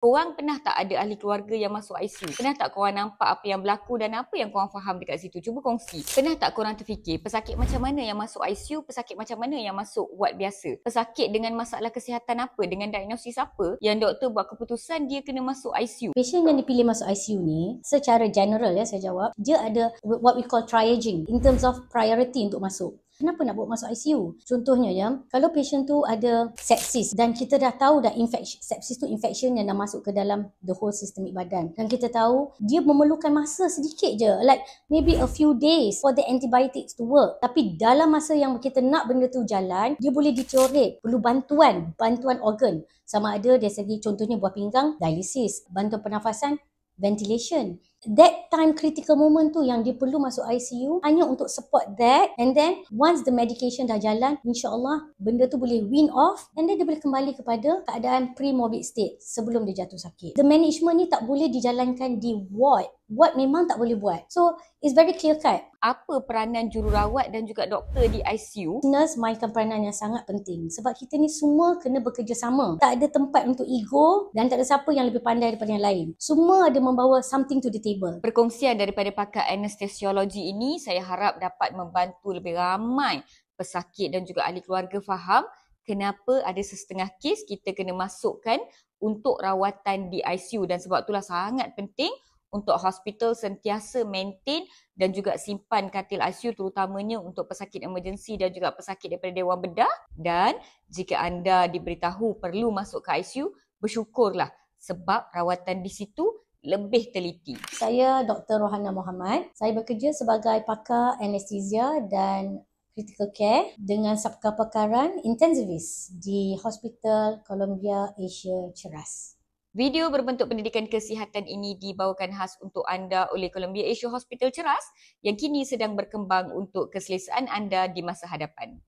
Korang pernah tak ada ahli keluarga yang masuk ICU? Pernah tak korang nampak apa yang berlaku dan apa yang korang faham dekat situ? Cuba kongsi. Pernah tak korang terfikir pesakit macam mana yang masuk ICU, pesakit macam mana yang masuk ward biasa? Pesakit dengan masalah kesihatan apa, dengan diagnosis apa yang doktor buat keputusan dia kena masuk ICU? Patient yang dipilih masuk ICU ni, secara general saya jawab, dia ada what we call triaging in terms of priority untuk masuk. Kenapa nak bawa masuk ICU? Contohnya kalau patient tu ada sepsis dan kita dah tahu dah sepsis tu infection yang dah masuk ke dalam the whole systemic badan. Dan kita tahu dia memerlukan masa sedikit je, like maybe a few days for the antibiotics to work. Tapi dalam masa yang kita nak benda tu jalan, dia boleh deteriorate, perlu bantuan organ. Sama ada dari segi contohnya buah pinggang, dialysis, bantuan pernafasan, ventilation. That time critical moment tu yang dia perlu masuk ICU hanya untuk support that, and then once the medication dah jalan, insyaAllah benda tu boleh wean off and then dia boleh kembali kepada keadaan pre-morbid state sebelum dia jatuh sakit. The management ni tak boleh dijalankan di ward. Ward memang tak boleh buat. So it's very clear cut. Apa peranan jururawat dan juga doktor di ICU? Nurse mainkan peranan yang sangat penting sebab kita ni semua kena bekerjasama. Tak ada tempat untuk ego dan tak ada siapa yang lebih pandai daripada yang lain. Semua ada membawa something to the table. Perkongsian daripada pakar anestesiologi ini saya harap dapat membantu lebih ramai pesakit dan juga ahli keluarga faham kenapa ada sesetengah kes kita kena masukkan untuk rawatan di ICU, dan sebab itulah sangat penting untuk hospital sentiasa maintain dan juga simpan katil ICU terutamanya untuk pesakit emergency dan juga pesakit daripada Dewan Bedah. Dan jika anda diberitahu perlu masuk ke ICU, bersyukurlah sebab rawatan di situ lebih teliti. Saya Dr. Rohana Muhammad. Saya bekerja sebagai pakar anestesia dan critical care dengan subkepakaran intensivist di Hospital Columbia Asia Ceras. Video berbentuk pendidikan kesihatan ini dibawakan khas untuk anda oleh Columbia Asia Hospital Ceras yang kini sedang berkembang untuk keselesaan anda di masa hadapan.